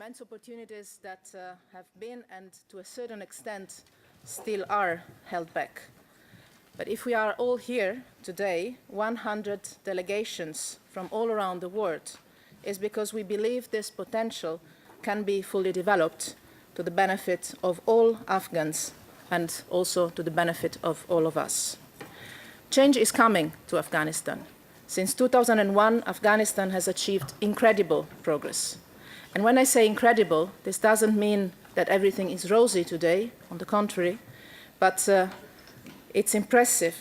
immense opportunities that have been and to a certain extent still are held back. But if we are all here today, 100 delegations from all around the world, is because we believe this potential can be fully developed to the benefit of all Afghans and also to the benefit of all of us. Change is coming to Afghanistan. Since 2001, Afghanistan has achieved incredible progress. And when I say incredible, this doesn't mean that everything is rosy today, on the contrary, but it's impressive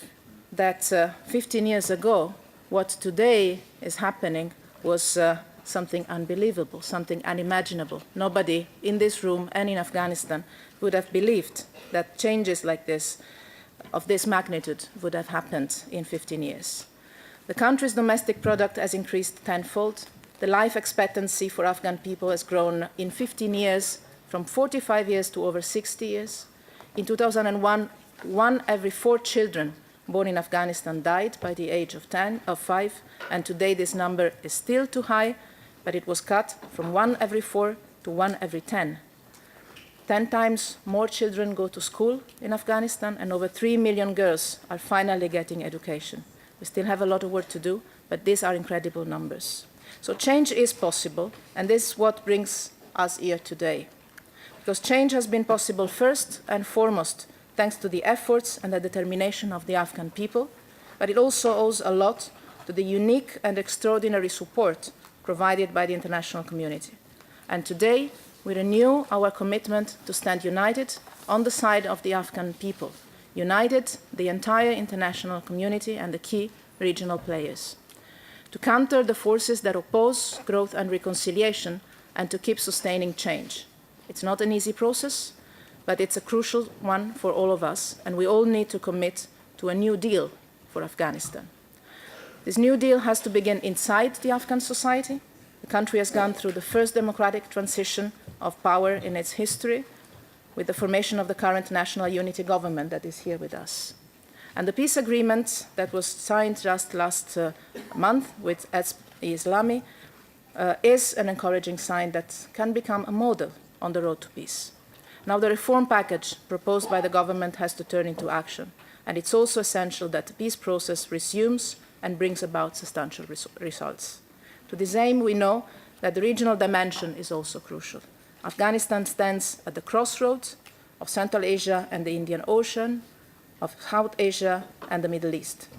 that 15 years ago, what today is happening was something unbelievable, something unimaginable. Nobody in this room and in Afghanistan would have believed that changes like this, of this magnitude, would have happened in 15 years. The country's domestic product has increased tenfold. The life expectancy for Afghan people has grown in 15 years from 45 years to over 60 years. In 2001, 1 every 4 children born in Afghanistan died by the age of 5, and today this number is still too high, but it was cut from 1 every 4 to 1 every 10. 10 times more children go to school in Afghanistan, and over 3 million girls are finally getting education. We still have a lot of work to do, but these are incredible numbers. So change is possible, and this is what brings us here today. Because change has been possible first and foremost thanks to the efforts and the determination of the Afghan people, but it also owes a lot to the unique and extraordinary support provided by the international community. And today, we renew our commitment to stand united on the side of the Afghan people, united the entire international community and the key regional players, to counter the forces that oppose growth and reconciliation and to keep sustaining change. It's not an easy process, but it's a crucial one for all of us, and we all need to commit to a new deal for Afghanistan. This new deal has to begin inside the Afghan society. The country has gone through the first democratic transition of power in its history with the formation of the current national unity government that is here with us. And the peace agreement that was signed just last month with Islami is an encouraging sign that can become a model on the road to peace. Now the reform package proposed by the government has to turn into action, and it's also essential that the peace process resumes and brings about substantial results. To this aim, we know that the regional dimension is also crucial. Afghanistan stands at the crossroads of Central Asia and the Indian Ocean, of South Asia and the Middle East.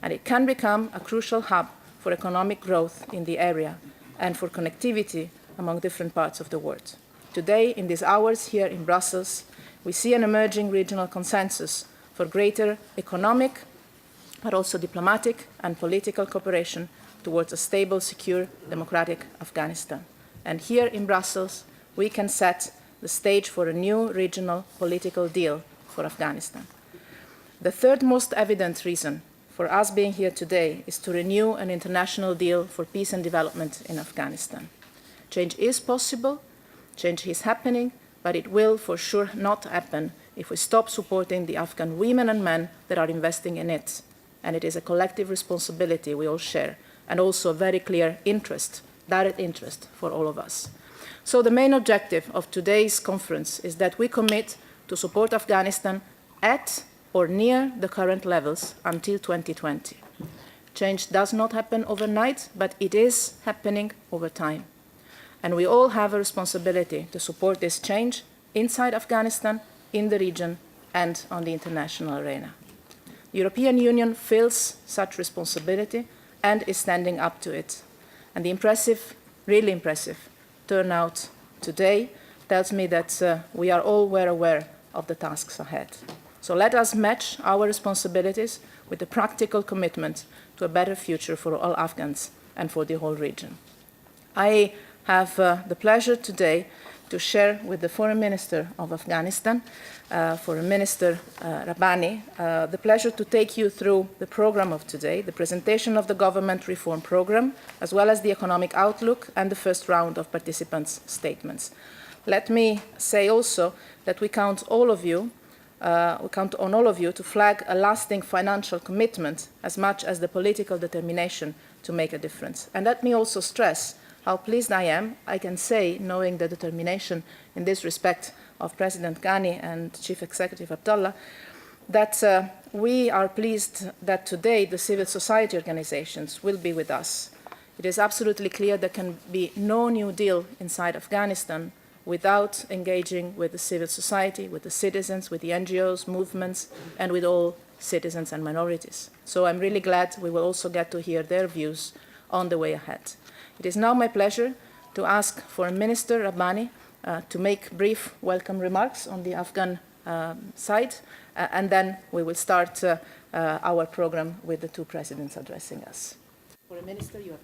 And it can become a crucial hub for economic growth in the area and for connectivity among different parts of the world. Today, in these hours here in Brussels, we see an emerging regional consensus for greater economic, but also diplomatic and political cooperation towards a stable, secure, democratic Afghanistan. And here in Brussels, we can set the stage for a new regional political deal for Afghanistan. The third most evident reason for us being here today is to renew an international deal for peace and development in Afghanistan. Change is possible, change is happening, but it will for sure not happen if we stop supporting the Afghan women and men that are investing in it. And it is a collective responsibility we all share, and also a very clear interest, direct interest for all of us. So the main objective of today's conference is that we commit to support Afghanistan at or near the current levels until 2020. Change does not happen overnight, but it is happening over time. And we all have a responsibility to support this change inside Afghanistan, in the region, and on the international arena. The European Union feels such responsibility and is standing up to it. And the impressive, really impressive, turnout today tells me that we are all well aware of the tasks ahead. So let us match our responsibilities with a practical commitment to a better future for all Afghans and for the whole region. I have the pleasure today to share with the Foreign Minister of Afghanistan, Foreign Minister Rabbani, the pleasure to take you through the program of today, the presentation of the government reform program, as well as the economic outlook and the first round of participants' statements. Let me say also that we count on all of you to flag a lasting financial commitment as much as the political determination to make a difference. And let me also stress how pleased I am, I can say, knowing the determination in this respect of President Ghani and Chief Executive Abdullah, that we are pleased that today the civil society organizations will be with us. It is absolutely clear there can be no new deal inside Afghanistan without engaging with the civil society, with the citizens, with the NGOs, movements, and with all citizens and minorities. So I'm really glad we will also get to hear their views on the way ahead. It is now my pleasure to ask for Minister Rabbani to make brief welcome remarks on the Afghan side, and then we will start our program with the two presidents addressing us. For a minister, you have